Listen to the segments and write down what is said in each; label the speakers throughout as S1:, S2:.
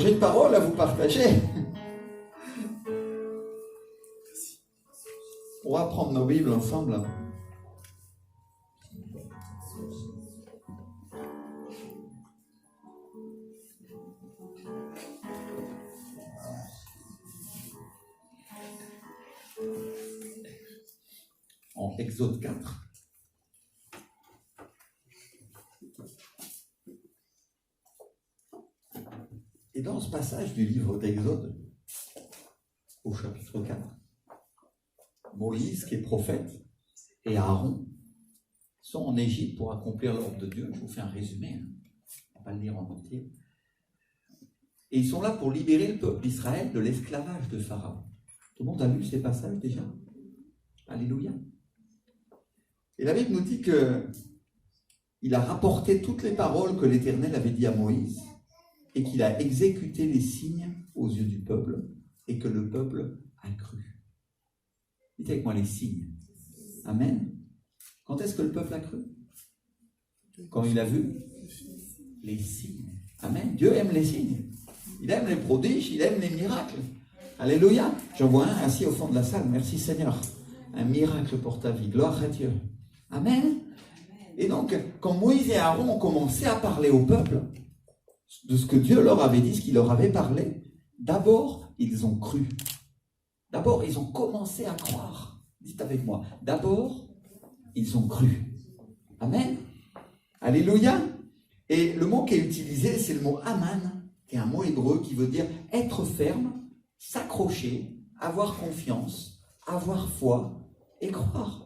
S1: j'ai une parole à vous partager. On va prendre nos Bibles ensemble. En Exode 4. Et dans ce passage du livre d'Exode, au chapitre 4, Moïse, qui est prophète, et Aaron sont en Égypte pour accomplir l'ordre de Dieu. Je vous fais un résumé, on va pas le lire en entier. Et ils sont là pour libérer le peuple d'Israël de l'esclavage de Pharaon. Tout le monde a lu ces passages déjà? Alléluia. Et la Bible nous dit qu'il a rapporté toutes les paroles que l'Éternel avait dit à Moïse et qu'il a exécuté les signes aux yeux du peuple et que le peuple a cru. Dites avec moi les signes. Amen. Quand est-ce que le peuple a cru? Quand il a vu les signes. Amen. Dieu aime les signes. Il aime les prodiges, il aime les miracles. Alléluia. J'en vois un assis au fond de la salle. Merci Seigneur. Un miracle pour ta vie. Gloire à Dieu. Amen. Et donc, quand Moïse et Aaron ont commencé à parler au peuple de ce que Dieu leur avait dit, ce qu'il leur avait parlé, d'abord, ils ont cru. D'abord, ils ont commencé à croire. Dites avec moi. D'abord, ils ont cru. Amen. Alléluia. Et le mot qui est utilisé, c'est le mot aman, qui est un mot hébreu qui veut dire être ferme, s'accrocher, avoir confiance, avoir foi et croire.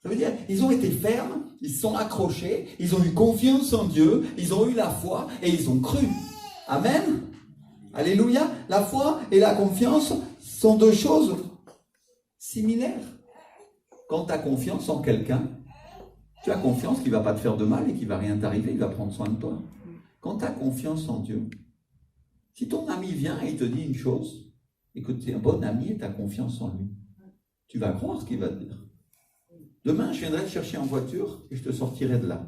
S1: Ça veut dire, ils ont été fermes, ils se sont accrochés, ils ont eu confiance en Dieu, ils ont eu la foi et ils ont cru. Amen. Alléluia. La foi et la confiance sont deux choses similaires. Quand tu as confiance en quelqu'un, tu as confiance qu'il ne va pas te faire de mal et qu'il ne va rien t'arriver, il va prendre soin de toi. Quand tu as confiance en Dieu, si ton ami vient et il te dit une chose, et que tu es un bon ami et tu as confiance en lui, tu vas croire ce qu'il va te dire. Demain, je viendrai te chercher en voiture et je te sortirai de là.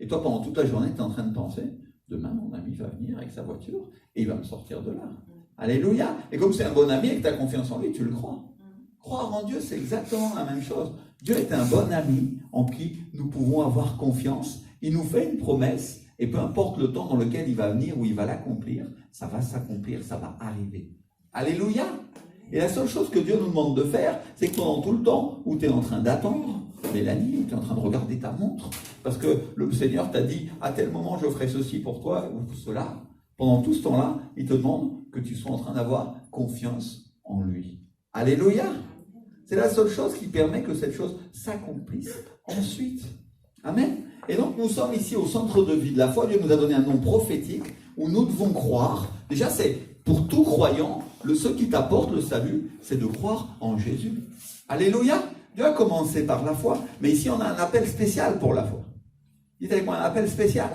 S1: Et toi, pendant toute la journée, tu es en train de penser, demain, mon ami va venir avec sa voiture et il va me sortir de là. Alléluia. Et comme c'est un bon ami et que tu as confiance en lui, tu le crois. Croire en Dieu, c'est exactement la même chose. Dieu est un bon ami en qui nous pouvons avoir confiance. Il nous fait une promesse et peu importe le temps dans lequel il va venir ou il va l'accomplir, ça va s'accomplir, ça va arriver. Alléluia. Et la seule chose que Dieu nous demande de faire, c'est que pendant tout le temps où tu es en train d'attendre, Mélanie, où tu es en train de regarder ta montre, parce que le Seigneur t'a dit, à tel moment je ferai ceci pour toi ou cela, pendant tout ce temps-là, il te demande que tu sois en train d'avoir confiance en lui. Alléluia. C'est la seule chose qui permet que cette chose s'accomplisse ensuite. Amen. Et donc nous sommes ici au centre de vie de la foi. Dieu nous a donné un nom prophétique où nous devons croire. Déjà, c'est pour tout croyant, ce qui t'apporte le salut, c'est de croire en Jésus. Alléluia. Dieu a commencé par la foi, mais ici on a un appel spécial pour la foi. Dites avec moi, un appel spécial.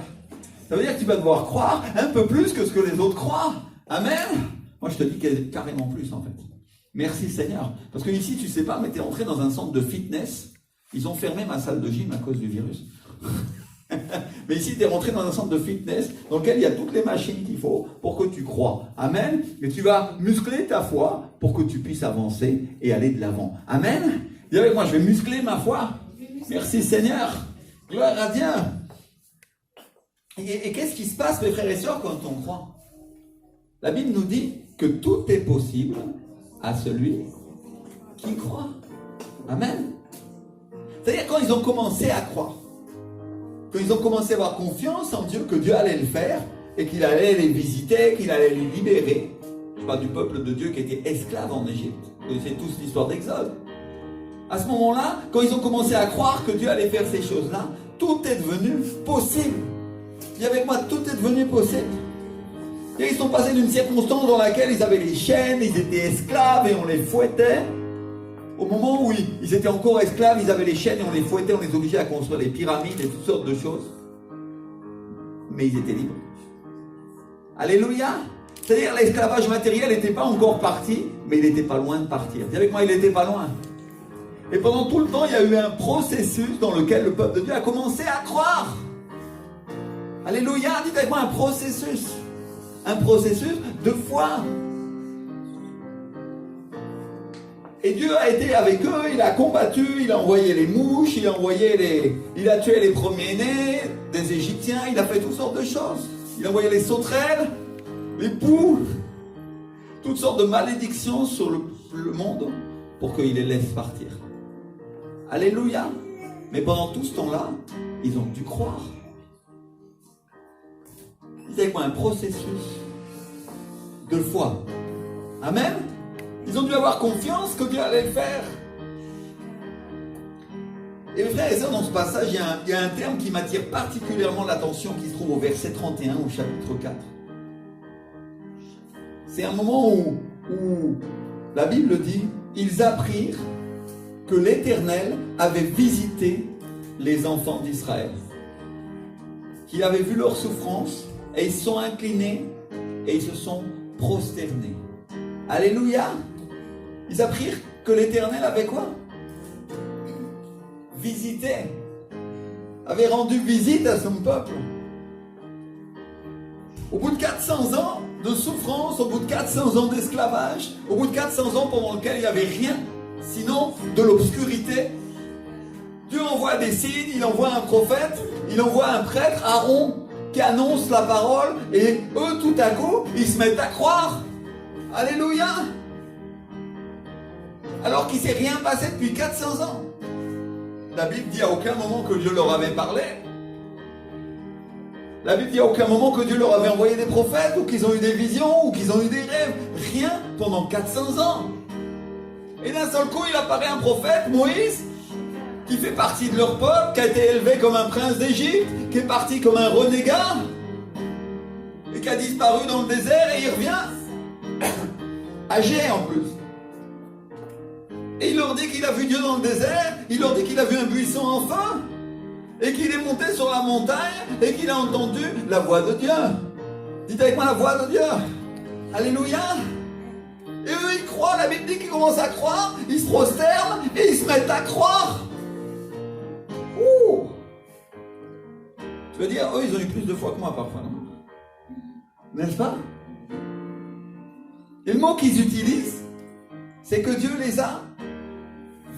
S1: Ça veut dire que tu vas devoir croire un peu plus que ce que les autres croient. Amen. Moi je te dis carrément plus en fait. Merci Seigneur. Parce que ici tu sais pas, mais tu es entré dans un centre de fitness. Ils ont fermé ma salle de gym à cause du virus. Mais ici, tu es rentré dans un centre de fitness dans lequel il y a toutes les machines qu'il faut pour que tu crois. Amen. Et tu vas muscler ta foi pour que tu puisses avancer et aller de l'avant. Amen. Dis avec moi, je vais muscler ma foi. Merci Seigneur. Gloire à Dieu. Et qu'est-ce qui se passe, mes frères et sœurs, quand on croit? La Bible nous dit que tout est possible à celui qui croit. Amen. C'est-à-dire quand ils ont commencé à croire, quand ils ont commencé à avoir confiance en Dieu, que Dieu allait le faire, et qu'il allait les visiter, qu'il allait les libérer. Je parle du peuple de Dieu qui était esclave en Égypte. Vous connaissez tous l'histoire d'Exode. À ce moment-là, quand ils ont commencé à croire que Dieu allait faire ces choses-là, tout est devenu possible. Dis avec moi, tout est devenu possible. Et ils sont passés d'une circonstance dans laquelle ils avaient les chaînes, ils étaient esclaves et on les fouettait. Au moment où ils étaient encore esclaves, ils avaient les chaînes et on les fouettait, on les obligeait à construire des pyramides et toutes sortes de choses. Mais ils étaient libres. Alléluia. C'est-à-dire l'esclavage matériel n'était pas encore parti, mais il n'était pas loin de partir. Dis avec moi, il n'était pas loin. Et pendant tout le temps, il y a eu un processus dans lequel le peuple de Dieu a commencé à croire. Alléluia, dites avec moi un processus. Un processus de foi. Et Dieu a été avec eux, il a combattu, il a envoyé les mouches, il a tué les premiers-nés des Égyptiens, il a fait toutes sortes de choses. Il a envoyé les sauterelles, les poux, toutes sortes de malédictions sur le monde pour qu'il les laisse partir. Alléluia. Mais pendant tout ce temps-là, ils ont dû croire. Ils avaient quoi? Un processus de foi. Amen. Ils ont dû avoir confiance que Dieu allait le faire. Et mes frères et sœurs, dans ce passage, il y a un terme qui m'attire particulièrement l'attention qui se trouve au verset 31 au chapitre 4. C'est un moment où la Bible dit « Ils apprirent que l'Éternel avait visité les enfants d'Israël, qu'il avait vu leur souffrance, et ils se sont inclinés et ils se sont prosternés. » Alléluia. Ils apprirent que l'Éternel avait quoi? Visité. Avait rendu visite à son peuple. Au bout de 400 ans de souffrance, au bout de 400 ans d'esclavage, au bout de 400 ans pendant lequel il n'y avait rien, sinon de l'obscurité, Dieu envoie des signes, il envoie un prophète, il envoie un prêtre, Aaron, qui annonce la parole, et eux, tout à coup, ils se mettent à croire. Alléluia. Alors qu'il ne s'est rien passé depuis 400 ans. La Bible dit à aucun moment que Dieu leur avait parlé. La Bible dit à aucun moment que Dieu leur avait envoyé des prophètes, ou qu'ils ont eu des visions, ou qu'ils ont eu des rêves. Rien pendant 400 ans. Et d'un seul coup, il apparaît un prophète, Moïse, qui fait partie de leur peuple, qui a été élevé comme un prince d'Égypte, qui est parti comme un renégat, et qui a disparu dans le désert, et il revient, âgé en plus. Et il leur dit qu'il a vu Dieu dans le désert, il leur dit qu'il a vu un buisson en feu, et qu'il est monté sur la montagne, et qu'il a entendu la voix de Dieu. Dites avec moi la voix de Dieu. Alléluia. Et eux, ils croient, la Bible dit qu'ils commencent à croire, ils se prosternent, et ils se mettent à croire. Ouh. Je veux dire, eux, ils ont eu plus de foi que moi parfois, non? N'est-ce pas? Et le mot qu'ils utilisent, c'est que Dieu les a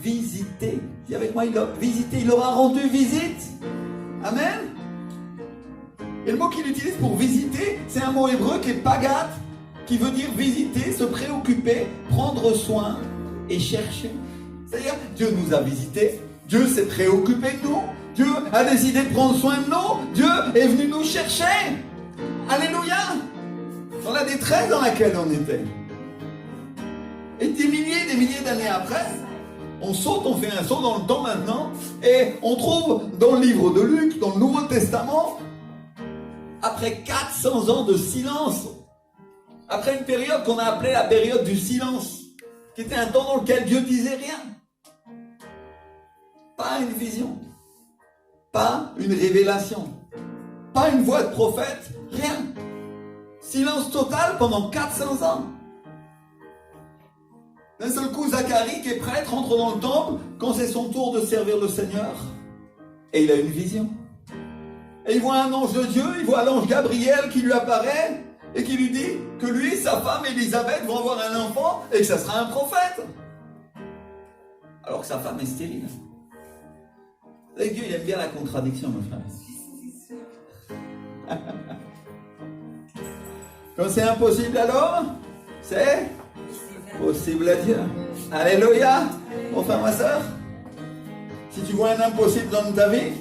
S1: visités. Dis avec moi, il a visité, il leur a rendu visite. Amen. Et le mot qu'il utilise pour visiter, c'est un mot hébreu qui est pagat, qui veut dire visiter, se préoccuper, prendre soin et chercher. C'est-à-dire, Dieu nous a visités, Dieu s'est préoccupé de nous, Dieu a décidé de prendre soin de nous, Dieu est venu nous chercher. Alléluia. Dans la détresse dans laquelle on était. Et des milliers d'années après, on saute, on fait un saut dans le temps maintenant, et on trouve dans le livre de Luc, dans le Nouveau Testament, après 400 ans de silence, après une période qu'on a appelée la période du silence, qui était un temps dans lequel Dieu disait rien. Pas une vision, pas une révélation, pas une voix de prophète, rien. Silence total pendant 400 ans. D'un seul coup, Zacharie, qui est prêtre, entre dans le temple quand c'est son tour de servir le Seigneur. Et il a une vision. Et il voit un ange de Dieu, il voit l'ange Gabriel qui lui apparaît et qui lui dit que lui, sa femme Élisabeth vont avoir un enfant et que ça sera un prophète. Alors que sa femme est stérile. Et Dieu, il aime bien la contradiction, mon frère. Quand c'est impossible alors, c'est possible à Dieu. Alléluia. Mon frère, ma soeur, si tu vois un impossible dans ta vie,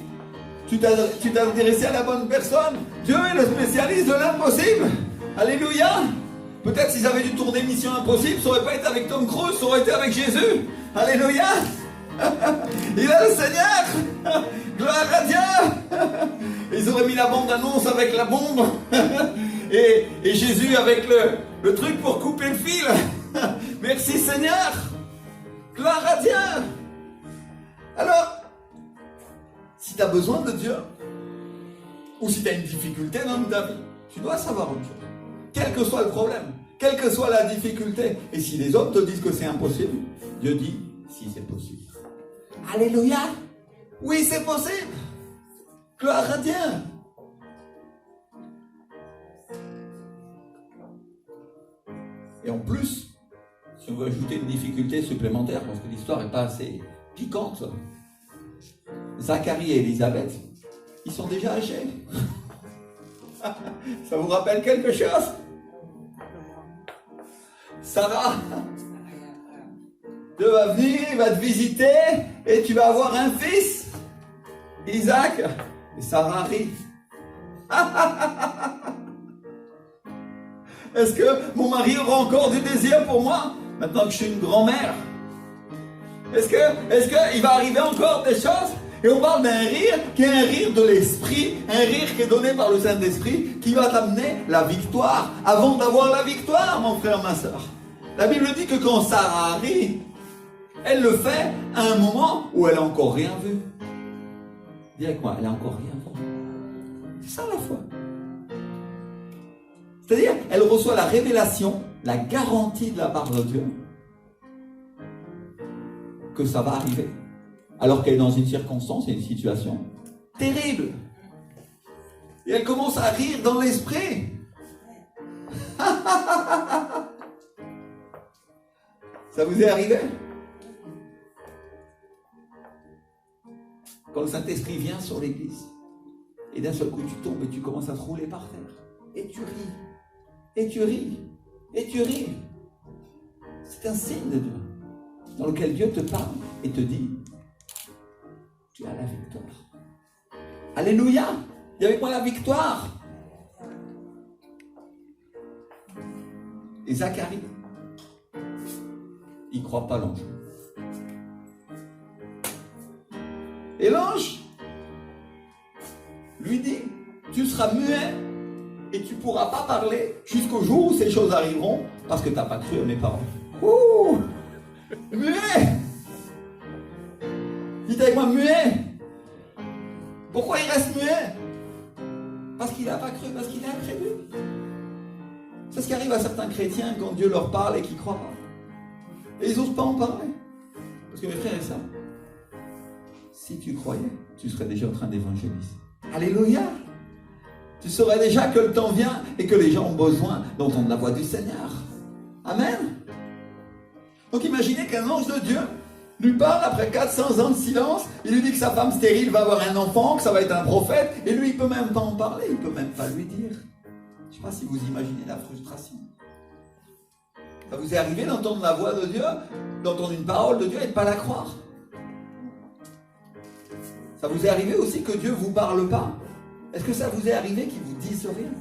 S1: tu t'as intéressé à la bonne personne. Dieu est le spécialiste de l'impossible. Alléluia. Peut-être s'ils avaient dû tourner Mission Impossible, ça n'aurait pas été avec Tom Cruise, ça aurait été avec Jésus. Alléluia. Il est le Seigneur. Gloire à Dieu. Ils auraient mis la bande-annonce avec la bombe. Et Jésus avec le truc pour couper le fil. Merci Seigneur. Gloire à Dieu. Alors, si tu as besoin de Dieu, ou si tu as une difficulté dans ta vie, tu dois savoir une chose. Quel que soit le problème, quelle que soit la difficulté, et si les autres te disent que c'est impossible, Dieu dit, si c'est possible. Alléluia. Oui, c'est possible. Gloire à Dieu. Et en plus, si on veut ajouter une difficulté supplémentaire, parce que l'histoire n'est pas assez piquante, Zacharie et Élisabeth, ils sont déjà âgés. Ça vous rappelle quelque chose? Sarah, Dieu va venir, il va te visiter et tu vas avoir un fils, Isaac. Et Sarah rit. Est-ce que mon mari aura encore du désir pour moi maintenant que je suis une grand-mère? Est-ce qu'il va arriver encore des choses? Et on parle d'un rire qui est un rire de l'esprit, un rire qui est donné par le Saint-Esprit, qui va t'amener la victoire. Avant d'avoir la victoire, mon frère, ma soeur. La Bible dit que quand Sarah rit, elle le fait à un moment où elle n'a encore rien vu. Dis avec moi, elle n'a encore rien vu. C'est ça la foi. C'est-à-dire, elle reçoit la révélation, la garantie de la part de Dieu que ça va arriver. Alors qu'elle est dans une circonstance et une situation terrible. Et elle commence à rire dans l'esprit. Ça vous est arrivé? Quand le Saint-Esprit vient sur l'église, et d'un seul coup tu tombes et tu commences à te rouler par terre. Et tu ris. Et tu ris. Et tu ris. C'est un signe de Dieu, dans lequel Dieu te parle et te dit, tu as la victoire. Alléluia! Dis avec moi la victoire. Et Zacharie, il ne croit pas l'ange. Et l'ange lui dit, tu seras muet et tu ne pourras pas parler jusqu'au jour où ces choses arriveront parce que tu n'as pas cru à mes paroles. Ouh! Muet! Dites avec moi, muet! Pourquoi il reste muet? Parce qu'il n'a pas cru, parce qu'il est incrédule. C'est ce qui arrive à certains chrétiens quand Dieu leur parle et qu'ils ne croient pas. Et ils n'osent pas en parler. Parce que mes frères et sœurs, si tu croyais, tu serais déjà en train d'évangéliser. Alléluia! Tu saurais déjà que le temps vient et que les gens ont besoin d'entendre la voix du Seigneur. Amen. Donc imaginez qu'un ange de Dieu lui parle après 400 ans de silence, il lui dit que sa femme stérile va avoir un enfant, que ça va être un prophète, et lui il ne peut même pas en parler, il ne peut même pas lui dire. Je ne sais pas si vous imaginez la frustration. Ça vous est arrivé d'entendre la voix de Dieu, d'entendre une parole de Dieu et de ne pas la croire? Ça vous est arrivé aussi que Dieu ne vous parle pas? Est-ce que ça vous est arrivé qu'il vous dise rien?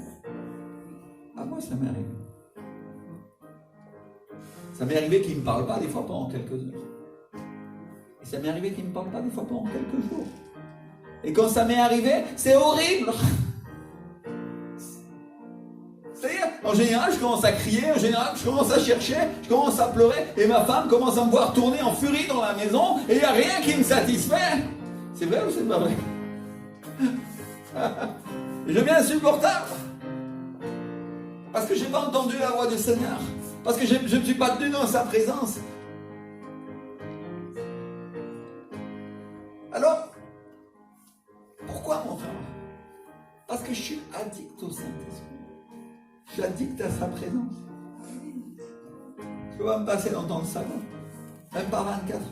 S1: Ah, moi ça m'est arrivé. Ça m'est arrivé qu'il ne me parle pas des fois pendant quelques heures. Et ça m'est arrivé qu'il ne me parle pas des fois pendant quelques jours. Et quand ça m'est arrivé, c'est horrible. C'est-à-dire, en général, je commence à crier, en général, je commence à chercher, je commence à pleurer, et ma femme commence à me voir tourner en furie dans la maison, et il n'y a rien qui me satisfait. C'est vrai ou c'est pas vrai? Je deviens insupportable. Parce que je n'ai pas entendu la voix du Seigneur. Parce que je ne suis pas tenu dans sa présence. Alors, pourquoi mon frère? Parce que je suis addict au Saint-Esprit. Je suis addict à sa présence. Je ne peux pas me passer d'entendre ça, même pas 24 heures.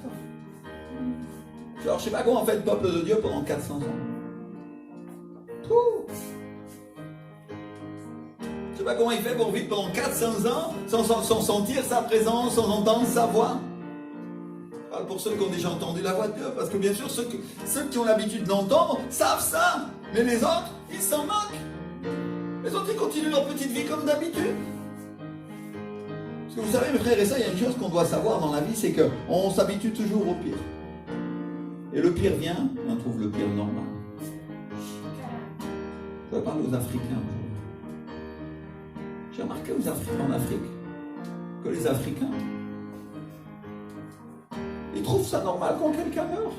S1: Alors, je ne sais pas comment fait le peuple de Dieu pendant 400 ans. Je ne sais pas comment il fait pour vivre pendant 400 ans sans sentir sa présence, sans entendre sa voix. Je parle pour ceux qui ont déjà entendu la voix de Dieu, parce que bien sûr, ceux qui ont l'habitude d'entendre savent ça. Mais les autres, ils s'en moquent. Les autres, ils continuent leur petite vie comme d'habitude. Parce que vous savez, mes frères et sœurs, il y a une chose qu'on doit savoir dans la vie, c'est qu'on s'habitue toujours au pire. Et le pire vient, on trouve le pire normal. Je vais parler aux Africains. J'ai remarqué en Afrique que les Africains, ils trouvent ça normal quand quelqu'un meurt.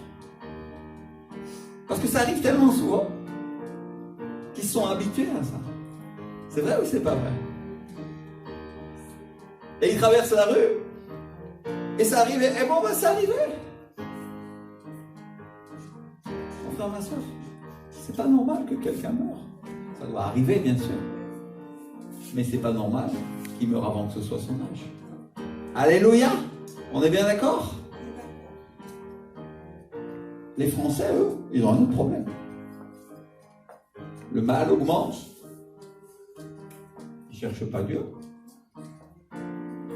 S1: Parce que ça arrive tellement souvent qu'ils sont habitués à ça. C'est vrai ou c'est pas vrai? Et ils traversent la rue et ça arrivait. Et bon, ben ça arrivait. Mon frère, ma soeur, c'est pas normal que quelqu'un meure. Ça doit arriver, bien sûr. Mais c'est pas normal qu'il meure avant que ce soit son âge. Alléluia. On est bien d'accord? Les Français, eux, ils ont un autre problème. Le mal augmente. Ils ne cherchent pas Dieu.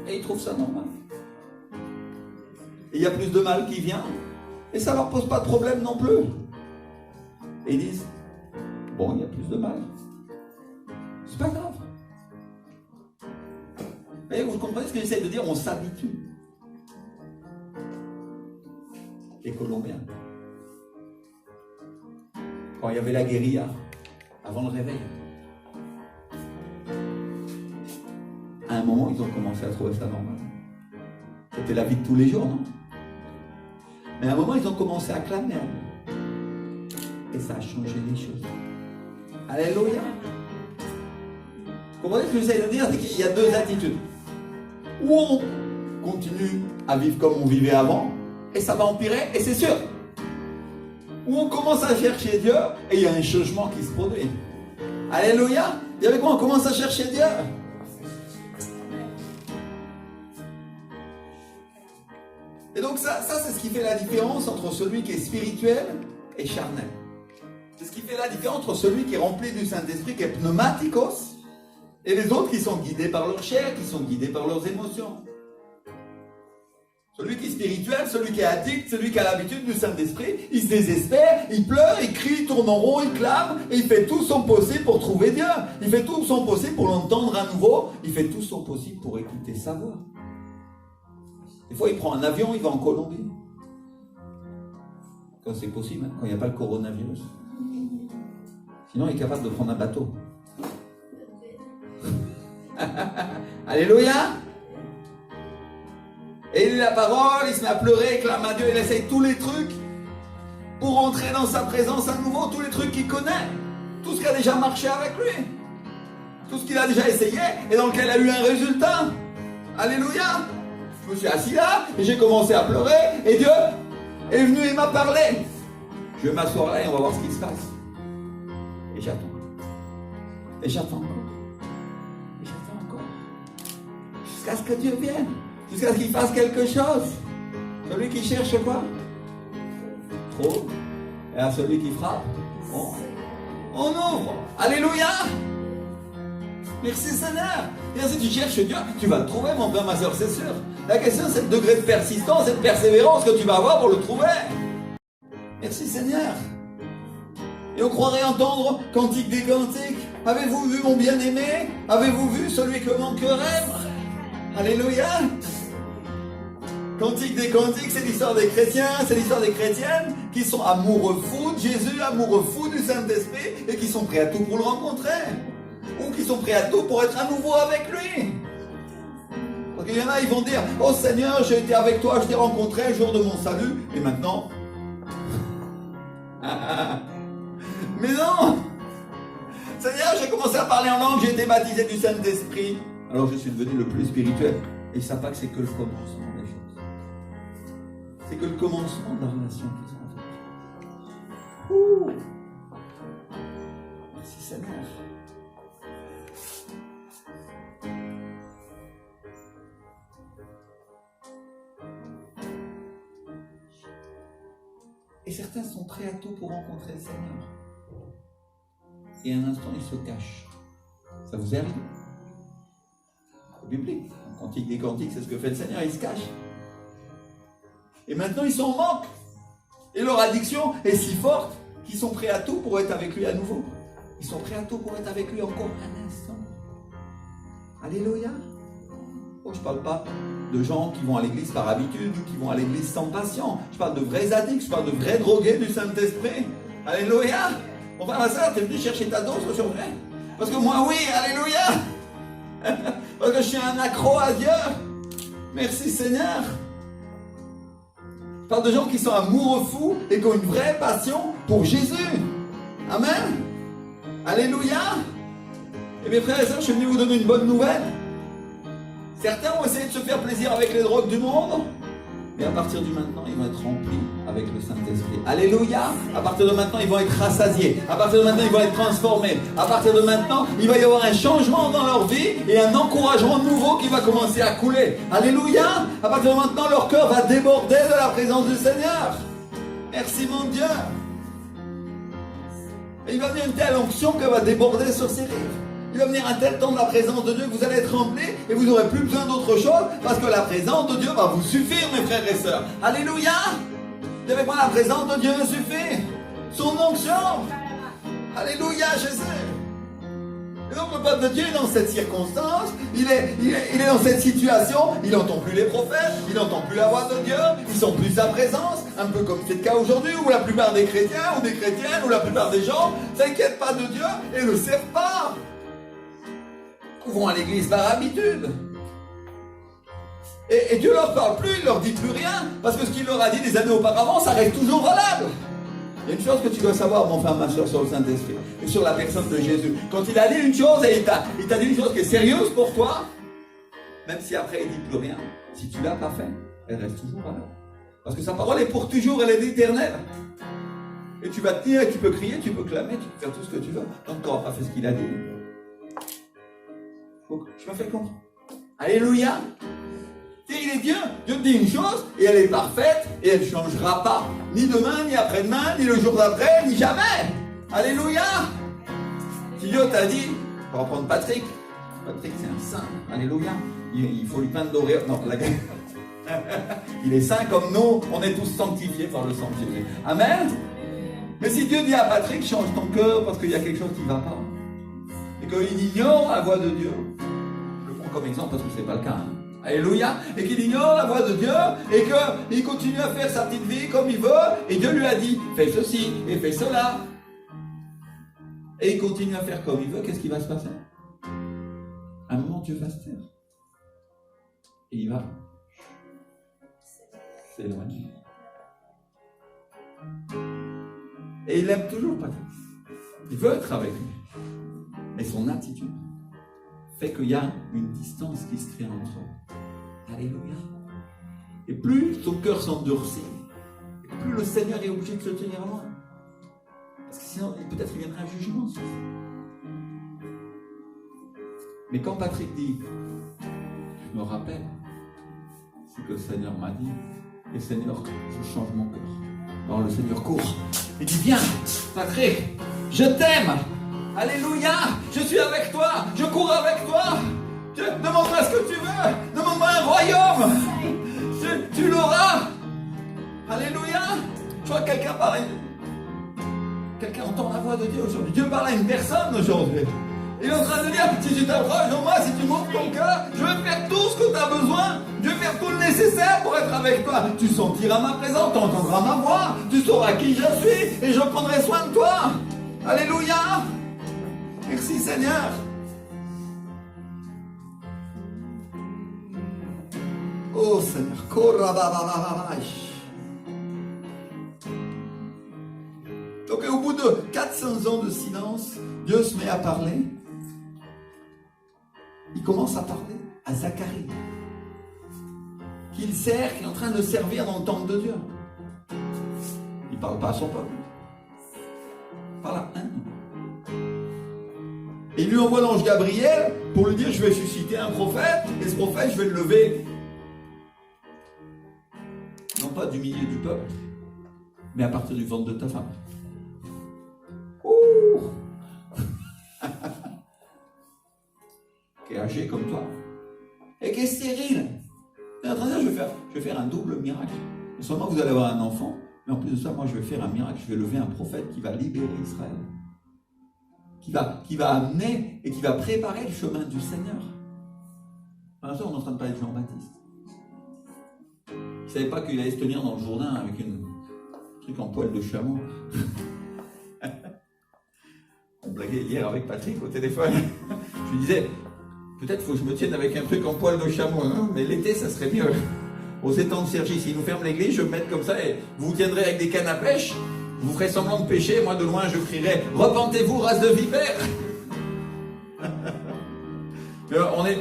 S1: Et ils trouvent ça normal. Et il y a plus de mal qui vient. Et ça ne leur pose pas de problème non plus. Et ils disent, bon, il y a plus de mal. C'est pas grave. Et vous comprenez ce que j'essaie de dire? On s'habitue. Les Colombiens, quand il y avait la guérilla, avant le réveil, à un moment, ils ont commencé à trouver ça normal. C'était la vie de tous les jours, non? Mais à un moment, ils ont commencé à clamer. Et ça a changé les choses. Alléluia. Vous comprenez ce que j'essaie de dire? C'est qu'il y a deux attitudes. Ou on continue à vivre comme on vivait avant, et ça va empirer, et c'est sûr. Ou on commence à chercher Dieu, et il y a un changement qui se produit. Alléluia. Et avec moi, on commence à chercher Dieu. Et donc ça c'est ce qui fait la différence entre celui qui est spirituel et charnel. C'est ce qui fait la différence entre celui qui est rempli du Saint-Esprit, qui est pneumatikos, et les autres qui sont guidés par leur chair, qui sont guidés par leurs émotions. Celui qui est spirituel, celui qui est addict, celui qui a l'habitude du Saint-Esprit, il se désespère, il pleure, il crie, il tourne en rond, il clame, et il fait tout son possible pour trouver Dieu. Il fait tout son possible pour l'entendre à nouveau, il fait tout son possible pour écouter sa voix. Des fois, il prend un avion, il va en Colombie. Quand c'est possible, quand il n'y a pas le coronavirus. Sinon, il est capable de prendre un bateau. Alléluia. Et il lit la parole, il se met à pleurer, il clame à Dieu, il essaye tous les trucs pour entrer dans sa présence à nouveau, tous les trucs qu'il connaît, tout ce qui a déjà marché avec lui, tout ce qu'il a déjà essayé et dans lequel il a eu un résultat. Alléluia. Je me suis assis là et j'ai commencé à pleurer et Dieu est venu et m'a parlé. Je vais m'asseoir là et on va voir ce qui se passe. Et j'attends. Et j'attends encore. Et j'attends encore. Jusqu'à ce que Dieu vienne. Jusqu'à ce qu'il fasse quelque chose. Celui qui cherche quoi? Trop. Et à celui qui frappe, on ouvre. Alléluia. Merci Seigneur. Et si tu cherches Dieu, tu vas le trouver, mon frère, ma soeur, c'est sûr. La question, c'est le degré de persistance et de persévérance que tu vas avoir pour le trouver. Merci Seigneur. Et on croirait entendre Cantique des Cantiques. Avez-vous vu mon bien-aimé? Avez-vous vu celui que mon cœur aime? Alléluia. Cantique des Cantiques, c'est l'histoire des chrétiens, c'est l'histoire des chrétiennes qui sont amoureux fous de Jésus, amoureux fous du Saint-Esprit et qui sont prêts à tout pour le rencontrer. Ou qui sont prêts à tout pour être à nouveau avec lui. Parce qu'il y en a, ils vont dire, oh Seigneur, j'ai été avec toi, je t'ai rencontré le jour de mon salut, et maintenant... Mais non! Seigneur, j'ai commencé à parler en langue, j'ai été baptisé du Saint-Esprit. Alors je suis devenu le plus spirituel. Et ils ne savent pas que c'est que le commencement des choses. C'est que le commencement de la relation qu'ils ont avec Dieu. Ouh! Merci Seigneur. Et certains sont prêts à tout pour rencontrer le Seigneur. Et un instant, ils se cachent. Ça vous est arrivé? C'est biblique. En Cantique des Cantiques, c'est ce que fait le Seigneur, il se cache. Et maintenant, ils sont en manque. Et leur addiction est si forte qu'ils sont prêts à tout pour être avec lui à nouveau. Ils sont prêts à tout pour être avec lui encore un instant. Alléluia. Oh, je ne parle pas de gens qui vont à l'église par habitude ou qui vont à l'église sans passion. Je parle de vrais addicts, je parle de vrais drogués du Saint-Esprit. Alléluia. Mon frère, ma soeur, t'es venu chercher ta dose aujourd'hui? Parce que moi, oui, alléluia. Parce que je suis un accro à Dieu. Merci Seigneur. Je parle de gens qui sont amoureux fous et qui ont une vraie passion pour Jésus. Amen. Alléluia. Et mes frères et sœurs, je suis venu vous donner une bonne nouvelle. Certains ont essayé de se faire plaisir avec les drogues du monde. Et à partir de maintenant, ils vont être remplis avec le Saint-Esprit. Alléluia! À partir de maintenant, ils vont être rassasiés. À partir de maintenant, ils vont être transformés. À partir de maintenant, il va y avoir un changement dans leur vie et un encouragement nouveau qui va commencer à couler. Alléluia! À partir de maintenant, leur cœur va déborder de la présence du Seigneur. Merci mon Dieu! Et il va venir une telle onction qu'elle va déborder sur ces rives. Il va venir un tel temps de la présence de Dieu que vous allez être remplis et vous n'aurez plus besoin d'autre chose parce que la présence de Dieu va vous suffire, mes frères et sœurs. Alléluia! Vous savez pas, la présence de Dieu me suffit. Son onction. Alléluia, Jésus. Et donc le peuple de Dieu est dans cette circonstance, il est dans cette situation, il n'entend plus les prophètes, il n'entend plus la voix de Dieu, ils sont plus sa présence, un peu comme c'est le cas aujourd'hui où la plupart des chrétiens ou des chrétiennes ou la plupart des gens ne s'inquiètent pas de Dieu et ne le servent pas. Ils vont à l'église par habitude. Et Dieu leur parle plus, il leur dit plus rien, parce que ce qu'il leur a dit des années auparavant, ça reste toujours valable. Il y a une chose que tu dois savoir, mon frère, ma soeur, sur le Saint-Esprit, et sur la personne de Jésus. Quand il a dit une chose, et il t'a dit une chose qui est sérieuse pour toi, même si après il dit plus rien, si tu l'as pas fait, elle reste toujours valable. Parce que sa parole est pour toujours, elle est éternelle. Et tu vas te dire, tu peux crier, tu peux clamer, tu peux faire tout ce que tu veux, tant que tu n'auras pas fait ce qu'il a dit. Je me fais comprendre. Alléluia. Il est Dieu. Dieu te dit une chose et elle est parfaite et elle ne changera pas. Ni demain, ni après-demain, ni le jour d'après, ni jamais. Alléluia. Si Dieu t'a dit, on va prendre Patrick. Patrick, c'est un saint. Alléluia. Il faut lui peindre d'auréole. Non, la gueule. Il est saint comme nous. On est tous sanctifiés par le sang de Jésus. Amen. Mais si Dieu dit à Patrick, change ton cœur parce qu'il y a quelque chose qui ne va pas. Et qu'il ignore la voix de Dieu. Je le prends comme exemple parce que ce n'est pas le cas. Alléluia. Et qu'il ignore la voix de Dieu et qu'il continue à faire sa petite vie comme il veut. Et Dieu lui a dit, fais ceci et fais cela. Et il continue à faire comme il veut. Qu'est-ce qui va se passer? À un moment, Dieu va se taire. Et il va s'éloigner. Et il aime toujours Patrick. Il veut être avec lui. Mais son attitude fait qu'il y a une distance qui se crée entre eux. Alléluia. Et plus son cœur s'endurcit, et plus le Seigneur est obligé de se tenir loin. Parce que sinon, peut-être il viendra un jugement sur ça. Mais quand Patrick dit, je me rappelle ce que le Seigneur m'a dit, et Seigneur, je change mon cœur. Alors le Seigneur court. Il dit, viens, Patrick, je t'aime. Alléluia, je suis avec toi, je cours avec toi. Demande-moi ce que tu veux, demande-moi un royaume. Tu l'auras. Alléluia. Je vois que quelqu'un entend la voix de Dieu aujourd'hui. Dieu parle à une personne aujourd'hui. Il est en train de dire, si tu t'approches de moi, si tu m'ouvres ton cœur, je vais faire tout ce que tu as besoin. Je vais faire tout le nécessaire pour être avec toi. Tu sentiras ma présence, tu entendras ma voix, tu sauras qui je suis et je prendrai soin de toi. Alléluia. Merci Seigneur. Oh Seigneur. Donc au bout de 400 ans de silence, Dieu se met à parler. Il commence à parler à Zacharie, qu'il sert, qu'il est en train de servir dans le temple de Dieu. Il ne parle pas à son peuple. Il parle à un homme. Et il lui envoie l'ange Gabriel pour lui dire, je vais susciter un prophète, et ce prophète, je vais le lever. Non pas du milieu du peuple, mais à partir du ventre de ta femme. Ouh. Qui est âgé comme toi, et qui est stérile. Il est en train de dire, je vais faire un double miracle. Non seulement vous allez avoir un enfant, mais en plus de ça, moi je vais faire un miracle, je vais lever un prophète qui va libérer Israël. Qui va amener et qui va préparer le chemin du Seigneur. Pour l'instant, on est en train de parler de Jean-Baptiste. Il ne savait pas qu'il allait se tenir dans le Jourdain avec un truc en poil de chameau. On blaguait hier avec Patrick au téléphone. Je lui disais, peut-être qu'il faut que je me tienne avec un truc en poil de chameau, hein, mais l'été, ça serait mieux. Aux étangs de Cergy, s'ils nous ferment l'église, je vais me mettre comme ça et vous vous tiendrez avec des cannes à pêche. Vous ferez semblant de pécher, moi de loin je crierai « Repentez-vous, race de vipères !»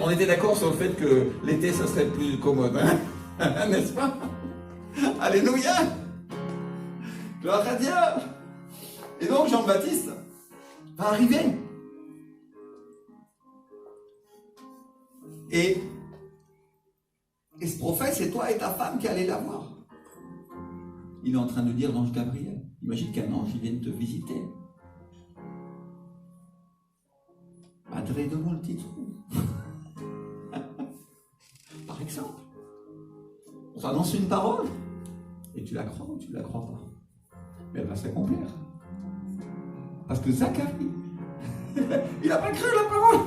S1: On était d'accord sur le fait que l'été, ça serait plus commode, hein. N'est-ce pas? Alléluia. Gloire à Dieu. Et donc Jean-Baptiste va arriver. Et ce prophète, c'est toi et ta femme qui allez la voir. Il est en train de dire l'ange Gabriel. Imagine qu'un ange, il vienne te visiter. Padre de multitude. Par exemple. On t'annonce une parole. Et tu la crois ou tu ne la crois pas. Mais elle va s'accomplir. Parce que Zacharie, il n'a pas cru la parole.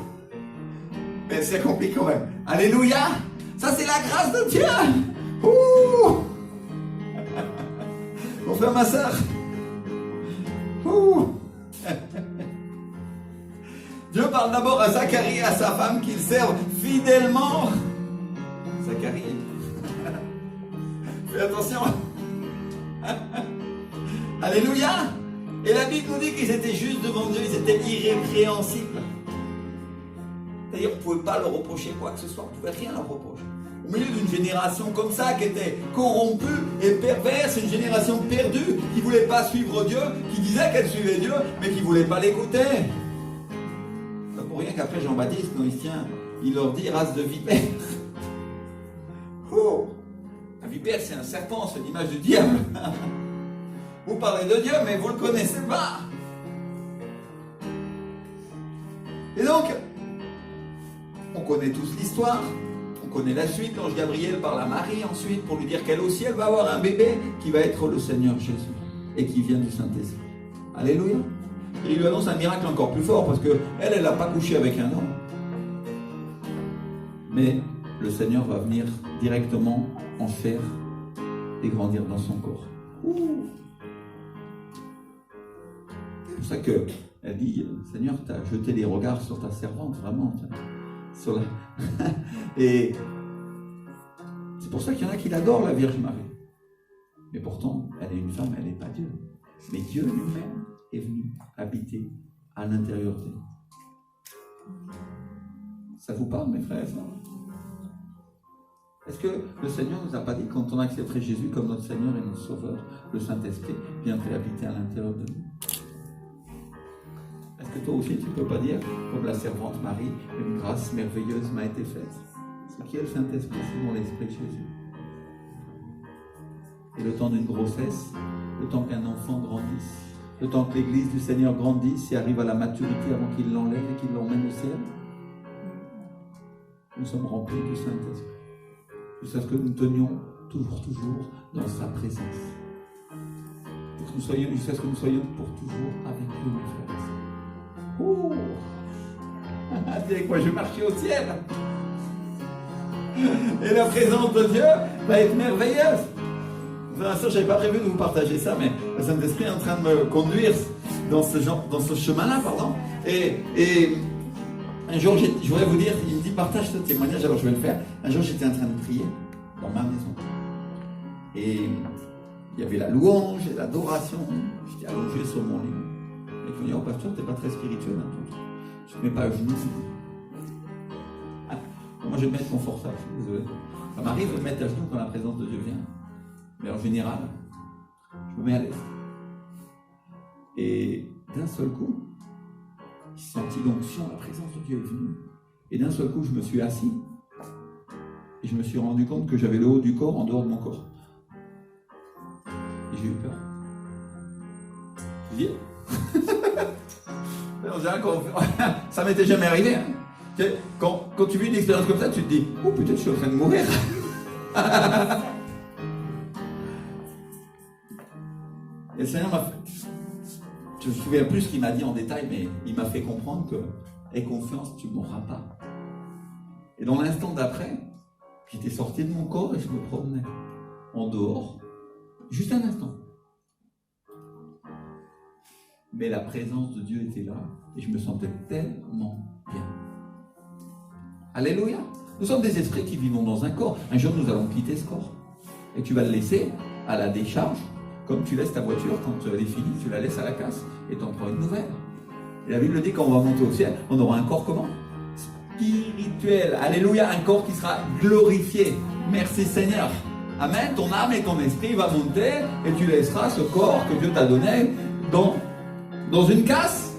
S1: Mais elle s'accomplit quand même. Alléluia. Ça, c'est la grâce de Dieu. Ouh. Mon frère, ma soeur. Ouh. Dieu parle d'abord à Zacharie et à sa femme qu'ils servent fidèlement. Zacharie. Fais attention. Alléluia. Et la Bible nous dit qu'ils étaient justes devant Dieu, ils étaient irrépréhensibles. C'est-à-dire qu'on ne pouvait pas leur reprocher quoi que ce soit, on ne pouvait rien leur reprocher. Au milieu d'une génération comme ça, qui était corrompue et perverse, une génération perdue, qui ne voulait pas suivre Dieu, qui disait qu'elle suivait Dieu, mais qui ne voulait pas l'écouter. C'est pas pour rien qu'après Jean-Baptiste, quand il se tient, il leur dit race de vipères. Oh, la vipère, c'est un serpent, c'est l'image du diable. Vous parlez de Dieu, mais vous ne le connaissez pas. Et donc, on connaît tous l'histoire. On connaît la suite. L'ange Gabriel parle à Marie ensuite pour lui dire qu'elle aussi, elle va avoir un bébé qui va être le Seigneur Jésus et qui vient du Saint-Esprit. Alléluia. Et il lui annonce un miracle encore plus fort parce qu'elle n'a pas couché avec un homme. Mais le Seigneur va venir directement en chair et grandir dans son corps. Ouh. C'est pour ça qu'elle dit, Seigneur, tu as jeté des regards sur ta servante, vraiment. Sur la... Et c'est pour ça qu'il y en a qui l'adorent, la Vierge Marie. Mais pourtant, elle est une femme, elle n'est pas Dieu. Mais Dieu lui-même est venu habiter à l'intérieur d'elle. Ça vous parle, mes frères et sœurs? Est-ce que le Seigneur ne nous a pas dit, quand on accepterait Jésus comme notre Seigneur et notre Sauveur, le Saint-Esprit viendrait habiter à l'intérieur de nous? Est-ce que toi aussi tu ne peux pas dire, comme la servante Marie, une grâce merveilleuse m'a été faite? Ce qui est le Saint-Esprit, c'est dans l'Esprit de Jésus. Et le temps d'une grossesse, le temps qu'un enfant grandisse, le temps que l'Église du Seigneur grandisse et arrive à la maturité avant qu'il l'enlève et qu'il l'emmène au ciel, nous sommes remplis du Saint-Esprit. Jusqu'à ce que nous tenions toujours dans sa présence. Jusqu'à ce que nous soyons pour toujours avec lui, mes frères et sœurs. Ouh. Dis avec moi, je vais marcher au ciel. Et la présence de Dieu va être merveilleuse. Frères et sœurs, je n'avais pas prévu de vous partager ça, mais le Saint-Esprit est en train de me conduire dans ce chemin-là, pardon. Et un jour, je voudrais vous dire, il me dit partage ce témoignage, alors je vais le faire. Un jour, j'étais en train de prier dans ma maison. Et il y avait la louange et l'adoration. J'étais allongé sur mon lit. Et il me dit, oh pasteur, t'es pas très spirituel, hein, toi. Je ne me mets pas à genoux. Ah, moi, je vais me mettre confortable, je suis désolé. Ça m'arrive de me mettre à genoux quand la présence de Dieu vient. Mais en général, je me mets à l'aise. Et d'un seul coup, j'ai senti l'onction, la présence de Dieu est venue. Et d'un seul coup, je me suis assis. Et je me suis rendu compte que j'avais le haut du corps en dehors de mon corps. Et j'ai eu peur. Je dis, ça m'était jamais arrivé. Hein. Quand tu vis une expérience comme ça, tu te dis, oh peut-être je suis en train de mourir. Et le Seigneur m'a fait. Je ne me souviens plus ce qu'il m'a dit en détail, mais il m'a fait comprendre que, aie confiance, tu ne mourras pas. Et dans l'instant d'après, j'étais sorti de mon corps et je me promenais en dehors. Juste un instant. Mais la présence de Dieu était là et je me sentais tellement bien. Alléluia. Nous sommes des esprits qui vivons dans un corps. Un jour, nous allons quitter ce corps. Et tu vas le laisser à la décharge, comme tu laisses ta voiture quand elle est finie, tu la laisses à la casse et tu en prends une nouvelle. Et la Bible dit quand on va monter au ciel, on aura un corps comment? Spirituel. Alléluia. Un corps qui sera glorifié. Merci Seigneur. Amen. Ton âme et ton esprit va monter et tu laisseras ce corps que Dieu t'a donné dans une casse.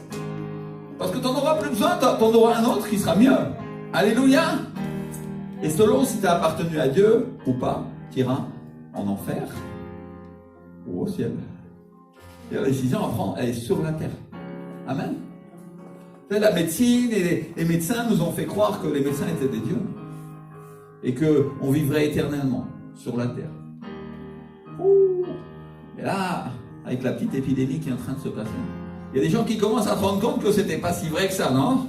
S1: Parce que tu n'en auras plus besoin, tu en auras un autre qui sera mieux. Alléluia. Et selon si tu as appartenu à Dieu ou pas, tu iras en enfer ou au ciel. Et la décision à prendre, elle est sur la terre. Amen. La médecine et les médecins nous ont fait croire que les médecins étaient des dieux. Et qu'on vivrait éternellement sur la terre. Et là, avec la petite épidémie qui est en train de se passer, il y a des gens qui commencent à se rendre compte que c'était pas si vrai que ça, non?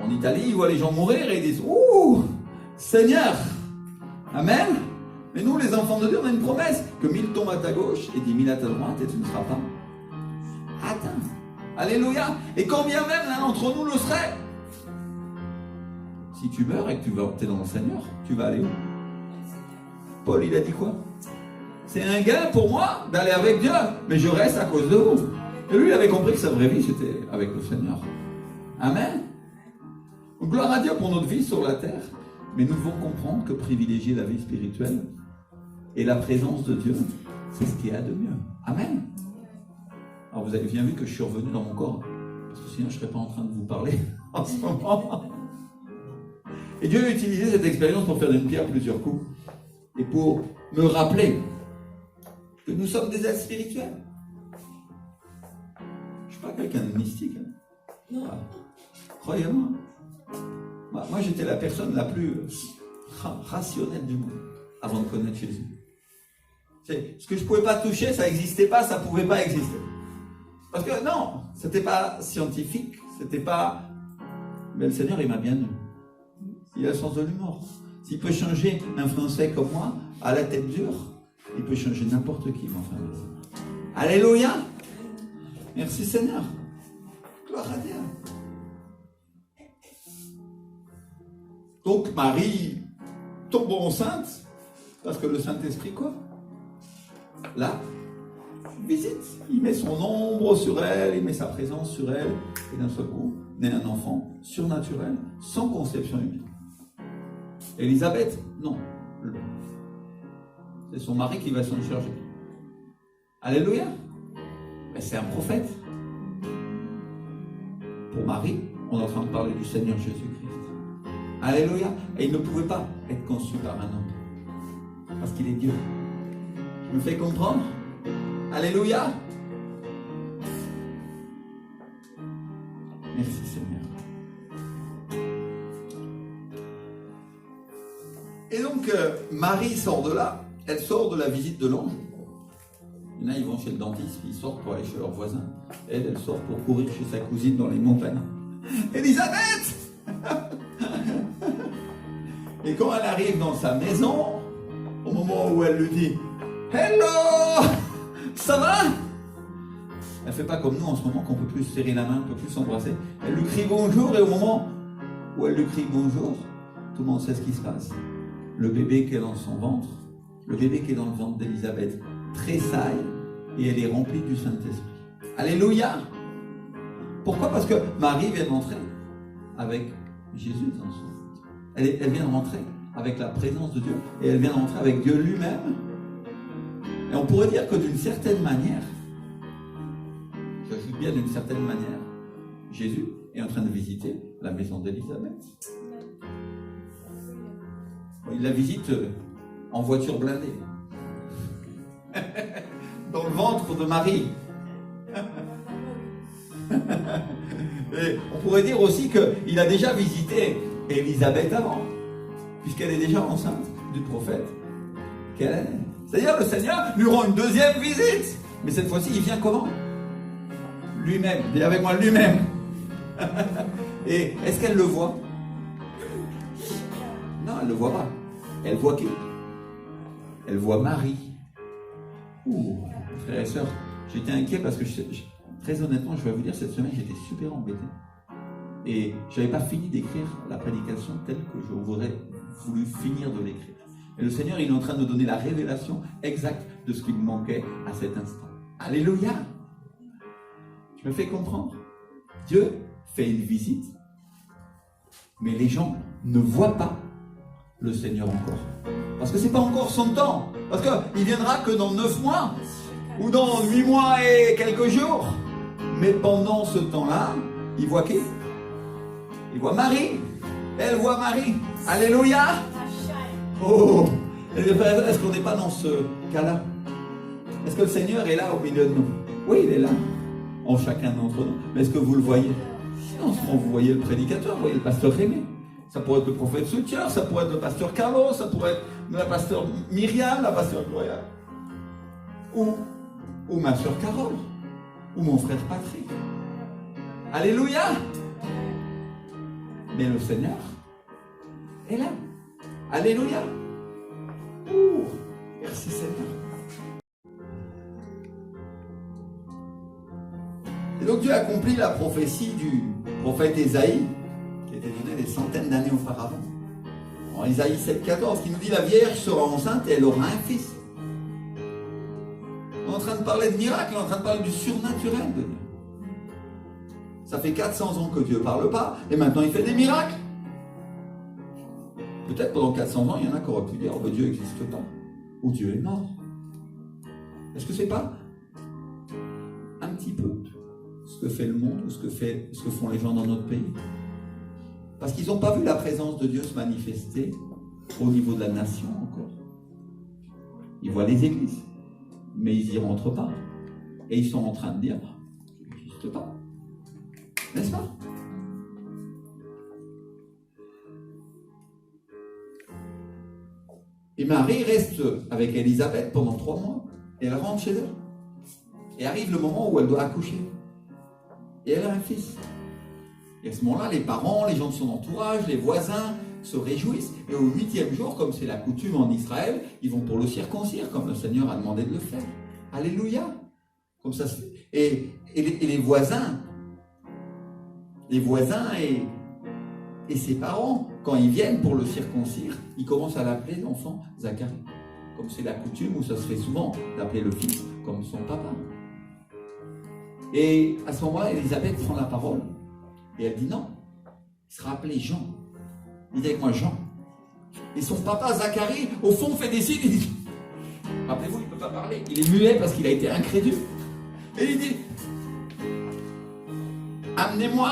S1: En Italie, ils voient les gens mourir et ils disent « Ouh, Seigneur, Amen !» Mais nous, les enfants de Dieu, on a une promesse que 1000 tombent à ta gauche et 10 000 à ta droite et tu ne seras pas atteint. Alléluia. Et quand bien même l'un d'entre nous le serait, si tu meurs et que tu es dans le Seigneur, tu vas aller où? Paul, il a dit quoi? C'est un gain pour moi d'aller avec Dieu, mais je reste à cause de vous. Et lui, il avait compris que sa vraie vie, c'était avec le Seigneur. Amen. Gloire à Dieu pour notre vie sur la terre, mais nous devons comprendre que privilégier la vie spirituelle et la présence de Dieu, c'est ce qu'il y a de mieux. Amen. Alors vous avez bien vu que je suis revenu dans mon corps, parce que sinon je ne serais pas en train de vous parler en ce moment. Et Dieu a utilisé cette expérience pour faire d'une pierre plusieurs coups, et pour me rappeler que nous sommes des êtres spirituels. Je ne suis pas quelqu'un de mystique. Hein. Croyez-moi. Moi, j'étais la personne la plus rationnelle du monde avant de connaître Jésus. Ce que je ne pouvais pas toucher, ça n'existait pas, ça ne pouvait pas exister. Parce que non, ce n'était pas scientifique, c'était pas... Mais le Seigneur, il m'a bien eu. Il a le sens de l'humour. S'il peut changer un Français comme moi, à la tête dure, il peut changer n'importe qui, mon frère. Alléluia. Merci Seigneur. Gloire à Dieu. Donc Marie tombe enceinte, parce que le Saint-Esprit, quoi? Là, visite. Il met son ombre sur elle, il met sa présence sur elle, et d'un seul coup, naît un enfant surnaturel, sans conception humaine. Élisabeth, non. C'est son mari qui va s'en charger. Alléluia. Mais c'est un prophète. Pour Marie, on est en train de parler du Seigneur Jésus-Christ. Alléluia. Et il ne pouvait pas être conçu par un homme. Parce qu'il est Dieu. Je me fais comprendre? Alléluia. Merci Seigneur. Et donc, Marie sort de là. Elle sort de la visite de l'ange. Il y en a, ils vont chez le dentiste, ils sortent pour aller chez leur voisin. Elle sort pour courir chez sa cousine dans les montagnes. Élisabeth! Et quand elle arrive dans sa maison, au moment où elle lui dit « Hello! Ça va ?» Elle ne fait pas comme nous en ce moment, qu'on ne peut plus se serrer la main, on ne peut plus s'embrasser. Elle lui crie bonjour, et au moment où elle lui crie bonjour, tout le monde sait ce qui se passe. Le bébé qui est dans son ventre, le bébé qui est dans le ventre d'Élisabeth, tressaille et elle est remplie du Saint-Esprit. Alléluia! Pourquoi? Parce que Marie vient d'entrer avec Jésus dans son ventre. Elle vient de rentrer avec la présence de Dieu et elle vient de rentrer avec Dieu lui-même. Et on pourrait dire que d'une certaine manière, j'ajoute bien d'une certaine manière, Jésus est en train de visiter la maison d'Élisabeth. Il la visite en voiture blindée. Dans le ventre de Marie. Et on pourrait dire aussi qu'il a déjà visité Élisabeth avant, puisqu'elle est déjà enceinte du prophète qu'elle est. C'est-à-dire le Seigneur lui rend une deuxième visite. Mais cette fois-ci, il vient comment? Lui-même. Viens avec moi, lui-même. Et est-ce qu'elle le voit? Non, elle ne le voit pas. Elle voit qui? Elle voit Marie. Ouh, frères et sœurs, j'étais inquiet parce que, très honnêtement, je vais vous dire, cette semaine, j'étais super embêté. Et je n'avais pas fini d'écrire la prédication telle que je voudrais voulu finir de l'écrire. Et le Seigneur, il est en train de donner la révélation exacte de ce qui me manquait à cet instant. Alléluia! Je me fais comprendre. Dieu fait une visite, mais les gens ne voient pas le Seigneur encore. Parce que ce n'est pas encore son temps. Parce qu'il viendra que dans 9 mois, ou dans 8 mois et quelques jours. Mais pendant ce temps-là, il voit qui? Il voit Marie. Elle voit Marie. Alléluia. Oh, est-ce qu'on n'est pas dans ce cas-là? Est-ce que le Seigneur est là au milieu de nous? Oui, il est là, en chacun d'entre nous. Mais est-ce que vous le voyez? Non, vous voyez le prédicateur, vous voyez le pasteur Rémi. Ça pourrait être le prophète Soutier, ça pourrait être le pasteur Carlos, ça pourrait être la pasteur Myriam, la pasteur Gloria. Ou ma soeur Carole. Ou mon frère Patrick. Alléluia. Mais le Seigneur est là. Alléluia. Ouh, merci Seigneur. Et donc Dieu accomplit la prophétie du prophète Ésaïe, qui a été donnée des centaines d'années auparavant. En Ésaïe 7,14, qui nous dit: la Vierge sera enceinte et elle aura un fils. On est en train de parler de miracle, on est en train de parler du surnaturel de Dieu. Ça fait 400 ans que Dieu ne parle pas, et maintenant il fait des miracles. Peut-être pendant 400 ans, il y en a qui auraient pu dire: oh, ben Dieu n'existe pas, ou Dieu est mort. Est-ce que c'est pas un petit peu ce que fait le monde, ou ce que font les gens dans notre pays? Parce qu'ils n'ont pas vu la présence de Dieu se manifester au niveau de la nation encore. Ils voient les églises, mais ils n'y rentrent pas. Et ils sont en train de dire: Dieu n'existe pas. N'est-ce pas? Et Marie reste avec Élisabeth pendant 3 mois. Et elle rentre chez elle. Et arrive le moment où elle doit accoucher. Et elle a un fils. Et à ce moment-là, les parents, les gens de son entourage, les voisins se réjouissent. Et au 8e jour, comme c'est la coutume en Israël, ils vont pour le circoncire, comme le Seigneur a demandé de le faire. Alléluia. Comme ça se fait. Et les voisins et ses parents, quand ils viennent pour le circoncire, ils commencent à l'appeler l'enfant Zacharie. Comme c'est la coutume où ça se fait souvent d'appeler le fils comme son papa. Et à ce moment-là, Élisabeth prend la parole et elle dit: non, il sera appelé Jean. Il dit avec moi Jean. Et son papa Zacharie, au fond, fait des signes. Il dit: rappelez-vous, il ne peut pas parler. Il est muet parce qu'il a été incrédule. Et il dit: amenez-moi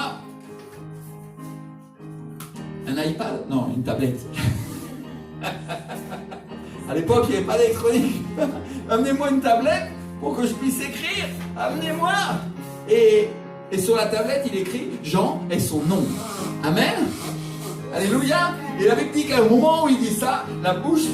S1: un iPad. Non, une tablette. À l'époque, il n'y avait pas d'électronique. Amenez-moi une tablette pour que je puisse écrire. Amenez-moi. Et sur la tablette, il écrit Jean et son nom. Amen. Alléluia. Il avait dit qu'à un moment où il dit ça, la bouche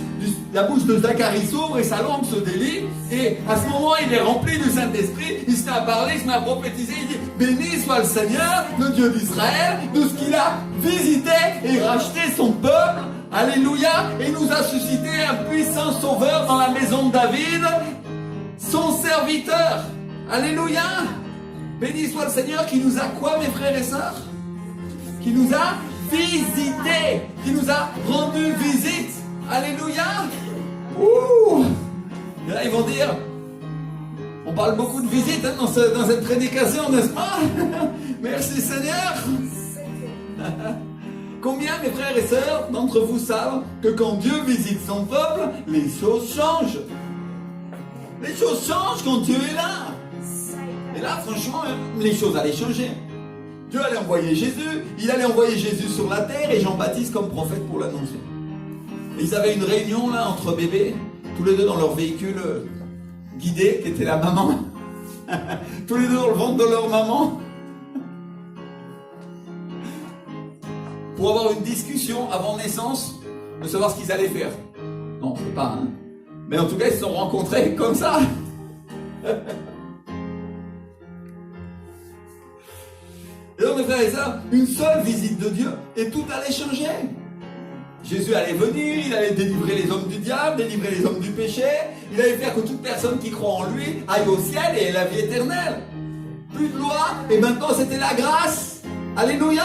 S1: de Zacharie s'ouvre et sa langue se délie. Et à ce moment, il est rempli du Saint-Esprit. Il se met à parler, il se met à prophétiser. Il dit: béni soit le Seigneur, le Dieu d'Israël, de ce qu'il a visité et racheté son peuple. Alléluia. Et nous a suscité un puissant sauveur dans la maison de David, son serviteur. Alléluia. Béni soit le Seigneur qui nous a quoi, mes frères et sœurs? Qui nous a visité, qui nous a rendu visite. Alléluia. Ouh. Et là, ils vont dire, on parle beaucoup de visite dans cette prédication, n'est-ce pas? Merci Seigneur. Combien, mes frères et sœurs, d'entre vous savent que quand Dieu visite son peuple, les choses changent? Les choses changent quand Dieu est là. Et là, franchement, les choses allaient changer. Dieu allait envoyer Jésus, il allait envoyer Jésus sur la terre et Jean-Baptiste comme prophète pour l'annoncer. Et ils avaient une réunion là entre bébés, tous les deux dans leur véhicule guidé, qui était la maman. Tous les deux dans le ventre de leur maman. Pour avoir une discussion avant naissance, de savoir ce qu'ils allaient faire. Non, c'est pas, hein. Mais en tout cas, ils se sont rencontrés comme ça. Et donc, mes frères et sœurs, une seule visite de Dieu et tout allait changer. Jésus allait venir, il allait délivrer les hommes du diable, délivrer les hommes du péché. Il allait faire que toute personne qui croit en lui aille au ciel et ait la vie éternelle. Plus de loi, et maintenant c'était la grâce. Alléluia.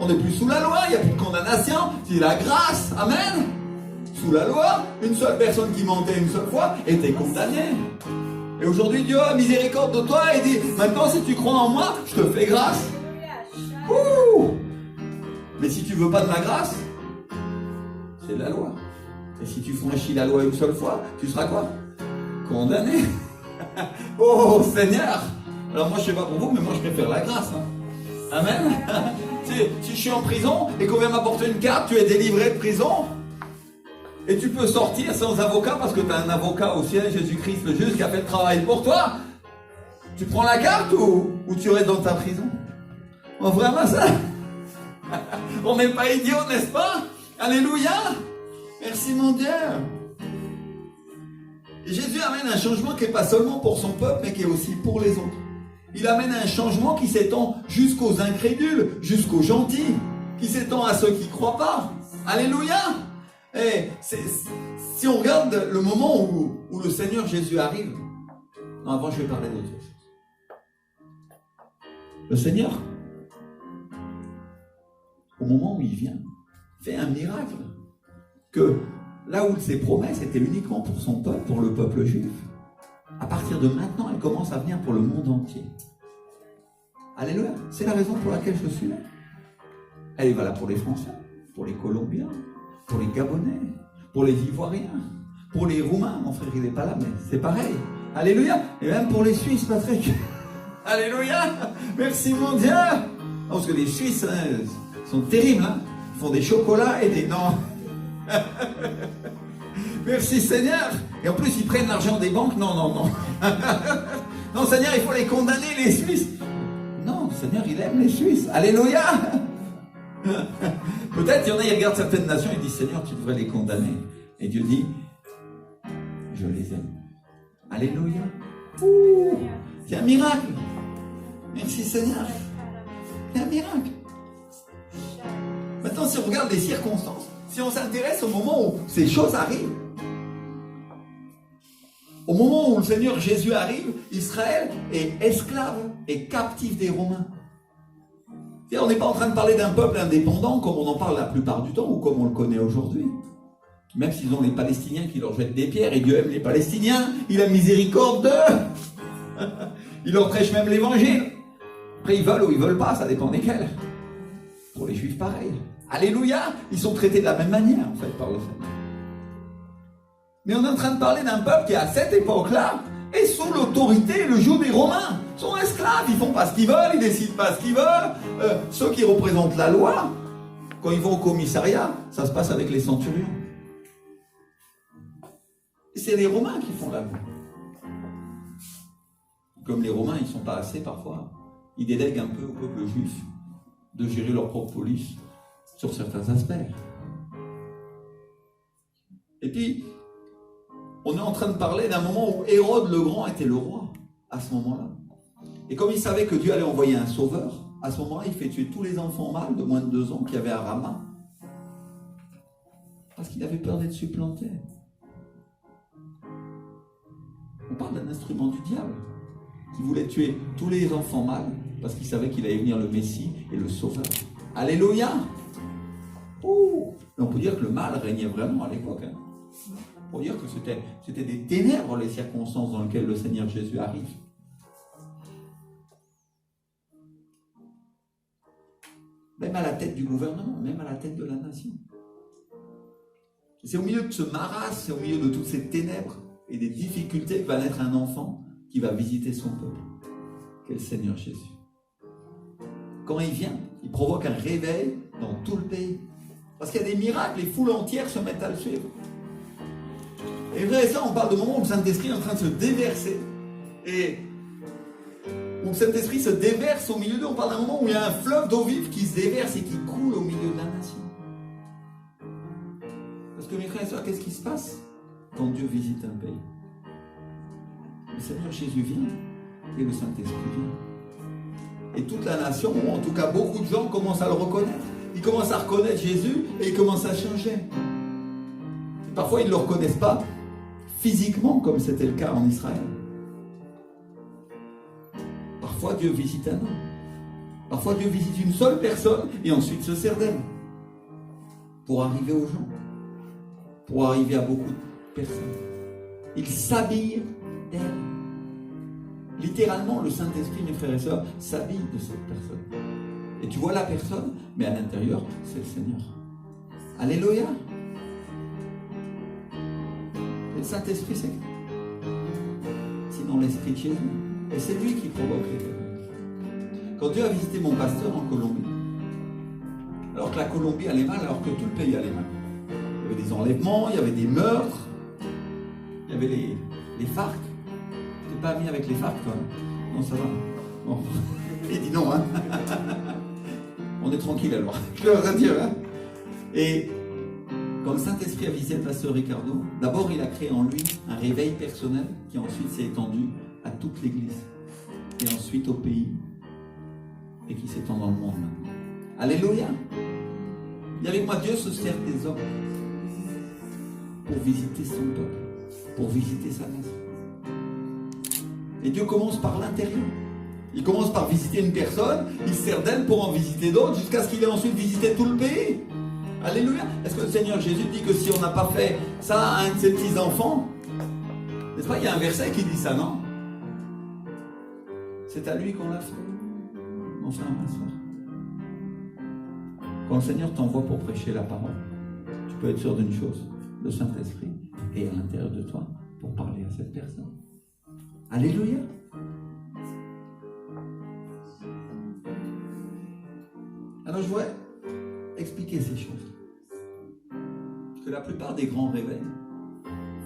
S1: On n'est plus sous la loi, il n'y a plus de condamnation, c'est la grâce. Amen. Sous la loi, une seule personne qui mentait une seule fois était condamnée. Et aujourd'hui, Dieu a miséricorde de toi et dit: maintenant, si tu crois en moi, je te fais grâce. Ouh. Mais si tu veux pas de ma grâce, C'est la loi. Et si tu franchis la loi une seule fois, tu seras quoi? Condamné. Oh Seigneur! Alors moi je sais pas pour vous, mais moi je préfère la grâce. Amen. Si je suis en prison et qu'on vient m'apporter une carte, tu es délivré de prison. Et tu peux sortir sans avocat parce que tu as un avocat au ciel, Jésus-Christ le juste, qui a fait le travail pour toi. Tu prends la carte ou tu restes dans ta prison? Oh, vraiment ça? On n'est pas idiots, n'est-ce pas? Alléluia! Merci mon Dieu! Et Jésus amène un changement qui n'est pas seulement pour son peuple, mais qui est aussi pour les autres. Il amène un changement qui s'étend jusqu'aux incrédules, jusqu'aux gentils, qui s'étend à ceux qui ne croient pas. Alléluia! Et si on regarde le moment où le Seigneur Jésus arrive, non, avant je vais parler d'autre chose. Le Seigneur, au moment où il vient, fait un miracle que là où ses promesses étaient uniquement pour son peuple, pour le peuple juif, à partir de maintenant, elle commence à venir pour le monde entier. Alléluia. C'est la raison pour laquelle je suis là. Elle est valable pour les Français, pour les Colombiens, pour les Gabonais, pour les Ivoiriens, pour les Roumains. Mon frère, il n'est pas là, mais c'est pareil. Alléluia. Et même pour les Suisses, Patrick. Alléluia. Merci mon Dieu. Non, parce que les Suisses sont terribles. Hein. Ils font des chocolats et des... Non. Merci Seigneur. Et en plus, ils prennent l'argent des banques. Non, non, non. Non, Seigneur, il faut les condamner, les Suisses. Non, Seigneur, il aime les Suisses. Alléluia. Peut-être il y en a, ils regardent certaines nations et disent, Seigneur, tu devrais les condamner. Et Dieu dit, je les aime. Alléluia. Ouh, c'est un miracle. Merci Seigneur. C'est un miracle. Maintenant, si on regarde les circonstances, si on s'intéresse au moment où ces choses arrivent, au moment où le Seigneur Jésus arrive, Israël est esclave et captif des Romains. Et on n'est pas en train de parler d'un peuple indépendant comme on en parle la plupart du temps ou comme on le connaît aujourd'hui. Même s'ils ont les Palestiniens qui leur jettent des pierres et Dieu aime les Palestiniens, il a miséricorde d'eux. Il leur prêche même l'évangile. Après ils veulent ou ils veulent pas, ça dépend desquels. Pour les Juifs pareil. Alléluia, ils sont traités de la même manière en fait par le Seigneur. Mais on est en train de parler d'un peuple qui à cette époque-là est sous l'autorité, le joug des Romains. Ils sont esclaves, ils font pas ce qu'ils veulent, ils décident pas ce qu'ils veulent. Ceux qui représentent la loi, quand ils vont au commissariat, ça se passe avec les centurions. Et c'est les Romains qui font la loi. Comme les Romains, ils ne sont pas assez parfois, ils délèguent un peu au peuple juif de gérer leur propre police sur certains aspects. Et puis, on est en train de parler d'un moment où Hérode le Grand était le roi, à ce moment-là. Et comme il savait que Dieu allait envoyer un sauveur, à ce moment-là, il fait tuer tous les enfants mâles de moins de 2 ans qu'il y avait à Rama. Parce qu'il avait peur d'être supplanté. On parle d'un instrument du diable qui voulait tuer tous les enfants mâles parce qu'il savait qu'il allait venir le Messie et le Sauveur. Alléluia. Ouh. Et on peut dire que le mal régnait vraiment à l'époque. Hein. On peut dire que c'était des ténèbres les circonstances dans lesquelles le Seigneur Jésus arrive. Même à la tête du gouvernement, même à la tête de la nation. C'est au milieu de ce marasme, c'est au milieu de toutes ces ténèbres et des difficultés que va naître un enfant qui va visiter son peuple. Qu'est le Seigneur Jésus. Quand il vient, il provoque un réveil dans tout le pays. Parce qu'il y a des miracles, les foules entières se mettent à le suivre. Et vrai, ça, on parle de moment où le Saint-Esprit est en train de se déverser. Et où le Saint-Esprit se déverse au milieu d'eux. On parle d'un moment où il y a un fleuve d'eau vive qui se déverse et qui coule au milieu de la nation. Parce que mes frères et sœurs, qu'est-ce qui se passe quand Dieu visite un pays? Le Seigneur Jésus vient et le Saint-Esprit vient. Et toute la nation, ou en tout cas beaucoup de gens, commencent à le reconnaître. Ils commencent à reconnaître Jésus et ils commencent à changer. Et parfois, ils ne le reconnaissent pas physiquement, comme c'était le cas en Israël. Parfois, Dieu visite un homme. Parfois, Dieu visite une seule personne et ensuite se sert d'elle pour arriver aux gens, pour arriver à beaucoup de personnes. Il s'habille d'elle. Littéralement, le Saint-Esprit, mes frères et sœurs, s'habille de cette personne. Et tu vois la personne, mais à l'intérieur, c'est le Seigneur. Alléluia. Et le Saint-Esprit, c'est sinon l'Esprit de Jésus. Et c'est lui qui provoque les réveils. Quand Dieu a visité mon pasteur en Colombie, alors que la Colombie allait mal, alors que tout le pays allait mal. Il y avait des enlèvements, il y avait des meurtres, il y avait les FARC. Tu n'es pas ami avec les FARC, toi? Non, ça va. Bon. Il dit non, hein. On est tranquille alors. Je le redis, hein. Et quand le Saint-Esprit a visité le pasteur Ricardo, d'abord il a créé en lui un réveil personnel qui ensuite s'est étendu à toute l'Église et ensuite au pays et qui s'étend dans le monde maintenant. Alléluia. Et avec moi, Dieu se sert des hommes pour visiter son peuple, pour visiter sa nation. Et Dieu commence par l'intérieur. Il commence par visiter une personne, il se sert d'elle pour en visiter d'autres, jusqu'à ce qu'il ait ensuite visité tout le pays. Alléluia. Est-ce que le Seigneur Jésus dit que si on n'a pas fait ça à un de ses petits-enfants, n'est-ce pas, il y a un verset qui dit ça, non? C'est à lui qu'on l'a fait. Mon frère, ma soeur. Quand le Seigneur t'envoie pour prêcher la parole, tu peux être sûr d'une chose, le Saint-Esprit est à l'intérieur de toi pour parler à cette personne. Alléluia. Alors je voudrais expliquer ces choses. Que la plupart des grands réveils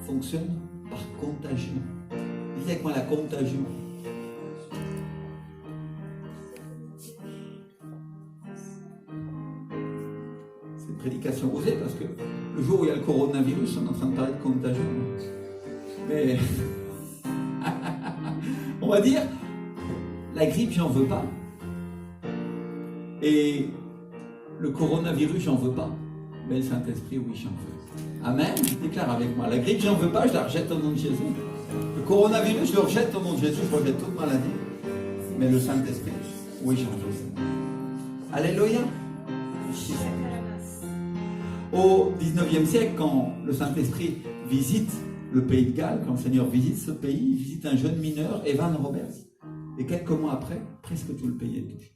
S1: fonctionnent par contagion. Dis avec moi la contagion. C'est une prédication osée parce que le jour où il y a le coronavirus, on est en train de parler de contagion. Mais on va dire, la grippe, j'en veux pas. Et le coronavirus, j'en veux pas. Mais le Saint-Esprit, oui, j'en veux. Amen. Déclare avec moi. La grippe, j'en veux pas, je la rejette au nom de Jésus. Le coronavirus, je le rejette au nom de Jésus, je rejette toute maladie. Mais le Saint-Esprit, oui, j'en veux. Alléluia. Au 19e siècle, quand le Saint-Esprit visite le pays de Galles, quand le Seigneur visite ce pays, il visite un jeune mineur, Evan Roberts. Et quelques mois après, presque tout le pays est touché.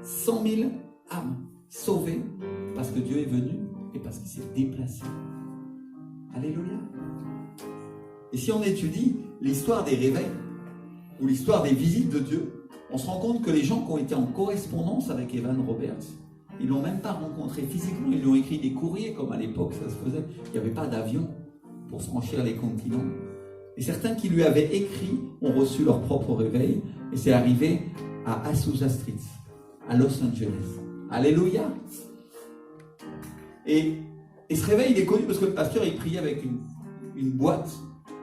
S1: 100 000 âmes sauvées parce que Dieu est venu et parce qu'il s'est déplacé. Alléluia. Et si on étudie l'histoire des réveils ou l'histoire des visites de Dieu, on se rend compte que les gens qui ont été en correspondance avec Evan Roberts, ils ne l'ont même pas rencontré physiquement, ils lui ont écrit des courriers comme à l'époque ça se faisait. Il n'y avait pas d'avion pour franchir les continents. Et certains qui lui avaient écrit ont reçu leur propre réveil et c'est arrivé à Azusa Street, à Los Angeles. Alléluia. Et ce réveil, il est connu parce que le pasteur, il priait avec une boîte.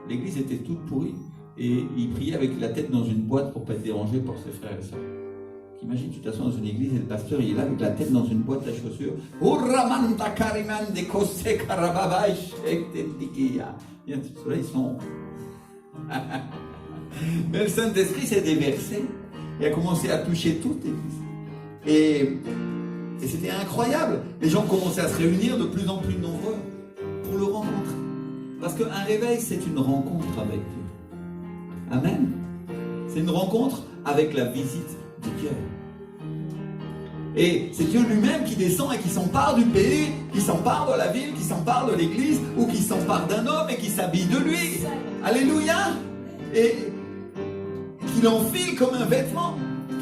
S1: L'église était toute pourrie. Et il priait avec la tête dans une boîte pour ne pas être dérangé par ses frères et sœurs. Imagine, tu t'assois dans une église et le pasteur, il est là avec la tête dans une boîte à chaussures. Ceux-là, ils sont... Mais le Saint-Esprit s'est déversé et a commencé à toucher toute l'église. Et c'était incroyable. Les gens commençaient à se réunir de plus en plus nombreux pour le rencontrer. Parce qu'un réveil, c'est une rencontre avec Dieu. Amen. C'est une rencontre avec la visite de Dieu. Et c'est Dieu lui-même qui descend et qui s'empare du pays, qui s'empare de la ville, qui s'empare de l'église, ou qui s'empare d'un homme et qui s'habille de lui. Alléluia. Et qu'il enfile comme un vêtement.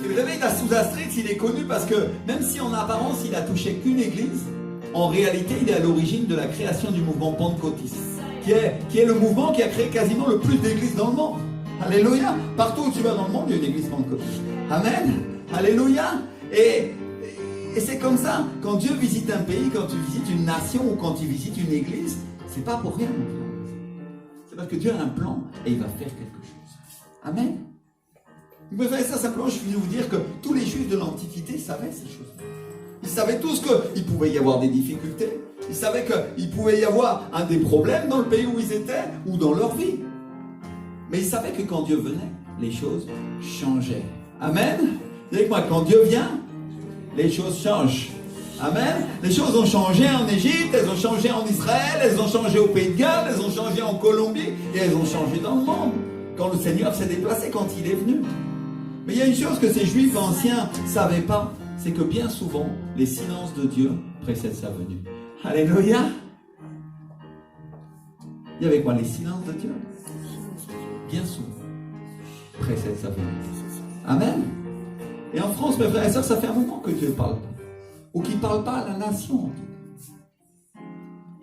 S1: Et le réveil d'Azusa Street, il est connu parce que même si en apparence il a touché qu'une église, en réalité il est à l'origine de la création du mouvement pentecôtiste, qui est le mouvement qui a créé quasiment le plus d'églises dans le monde. Alléluia. Partout où tu vas dans le monde, il y a une église pentecôtiste. Amen. Alléluia. Et c'est comme ça, quand Dieu visite un pays, quand tu visites une nation ou quand tu visites une église, c'est pas pour rien, mon frère. C'est parce que Dieu a un plan et il va faire quelque chose. Amen. Vous me faites ça simplement, je viens vous dire que tous les juifs de l'Antiquité savaient ces choses. Ils savaient tous qu'il pouvait y avoir des difficultés. Ils savaient qu'il pouvait y avoir des problèmes dans le pays où ils étaient ou dans leur vie. Mais ils savaient que quand Dieu venait, les choses changeaient. Amen. Dis avec moi, quand Dieu vient, les choses changent. Amen. Les choses ont changé en Égypte, elles ont changé en Israël, elles ont changé au Pays de Galles, elles ont changé en Colombie et elles ont changé dans le monde. Quand le Seigneur s'est déplacé, quand il est venu. Mais il y a une chose que ces Juifs anciens ne savaient pas, c'est que bien souvent, les silences de Dieu précèdent sa venue. Alléluia. Dis avec moi, les silences de Dieu, bien souvent, précèdent sa venue. Amen. Et en France, mes frères et sœurs, ça fait un moment que Dieu ne parle pas. Ou qu'il ne parle pas à la nation.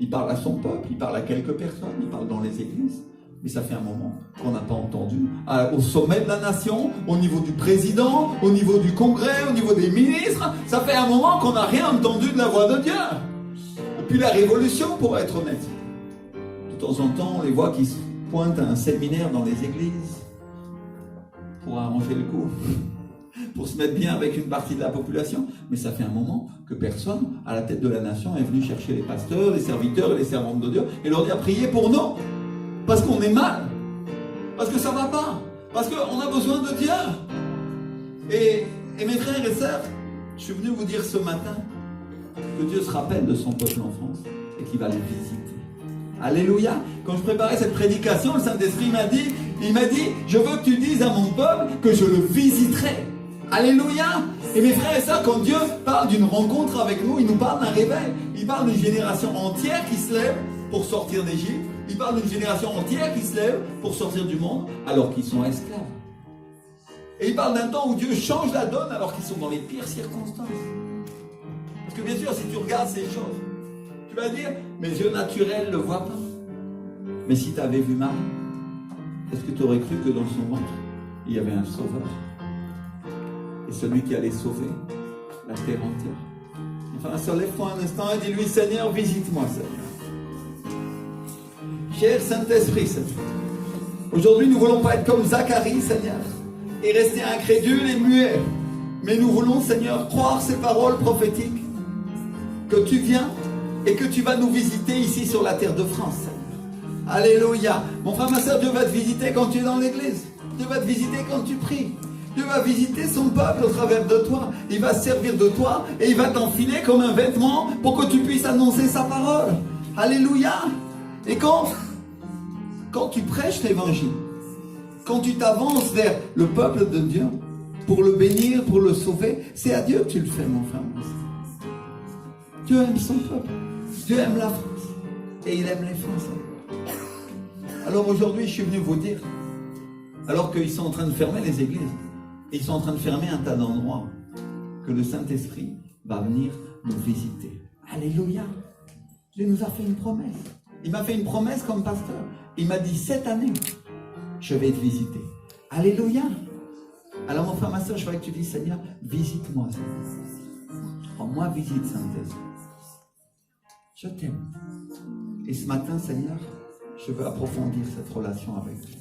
S1: Il parle à son peuple, il parle à quelques personnes, il parle dans les églises. Mais ça fait un moment qu'on n'a pas entendu. Au sommet de la nation, au niveau du président, au niveau du congrès, au niveau des ministres, ça fait un moment qu'on n'a rien entendu de la voix de Dieu. Depuis la Révolution, pour être honnête. De temps en temps, on les voit qui se pointent à un séminaire dans les églises pour arranger le coup, pour se mettre bien avec une partie de la population. Mais ça fait un moment que personne, à la tête de la nation, est venu chercher les pasteurs, les serviteurs et les servantes de Dieu et leur dire priez pour nous. Parce qu'on est mal. Parce que ça ne va pas. Parce qu'on a besoin de Dieu. Et mes frères et sœurs, je suis venu vous dire ce matin que Dieu se rappelle de son peuple en France et qu'il va les visiter. Alléluia. Quand je préparais cette prédication, le Saint-Esprit m'a dit, je veux que tu dises à mon peuple que je le visiterai. Alléluia. Et mes frères et sœurs, quand Dieu parle d'une rencontre avec nous, il nous parle d'un réveil. Il parle d'une génération entière qui se lève pour sortir d'Égypte. Il parle d'une génération entière qui se lève pour sortir du monde alors qu'ils sont esclaves. Et il parle d'un temps où Dieu change la donne alors qu'ils sont dans les pires circonstances. Parce que bien sûr, si tu regardes ces choses, tu vas dire, mes yeux naturels ne le voient pas. Mais si tu avais vu Marie, est-ce que tu aurais cru que dans son ventre, il y avait un sauveur? Et celui qui allait sauver la terre entière. Enfin, se lève-toi un instant et dis-lui, Seigneur, visite-moi, Seigneur. Cher Saint-Esprit, Seigneur. Aujourd'hui, nous ne voulons pas être comme Zacharie, Seigneur, et rester incrédules et muets. Mais nous voulons, Seigneur, croire ces paroles prophétiques, que tu viens et que tu vas nous visiter ici sur la terre de France, Seigneur. Alléluia. Mon frère, ma soeur, Dieu va te visiter quand tu es dans l'église. Dieu va te visiter quand tu pries. Dieu va visiter son peuple au travers de toi. Il va se servir de toi et il va t'enfiler comme un vêtement pour que tu puisses annoncer sa parole. Alléluia. Et quand tu prêches l'évangile, quand tu t'avances vers le peuple de Dieu, pour le bénir, pour le sauver, c'est à Dieu que tu le fais, mon frère. Dieu aime son peuple. Dieu aime la France. Et il aime les Français. Alors aujourd'hui, je suis venu vous dire, alors qu'ils sont en train de fermer les églises, ils sont en train de fermer un tas d'endroits, que le Saint-Esprit va venir nous visiter. Alléluia. Dieu nous a fait une promesse. Il m'a fait une promesse comme pasteur. Il m'a dit, cette année, je vais te visiter. Alléluia. Alors mon frère, ma soeur, je voudrais que tu dises, Seigneur, visite-moi. Rends-moi visite, Saint-Esprit. Je t'aime. Et ce matin, Seigneur, je veux approfondir cette relation avec toi.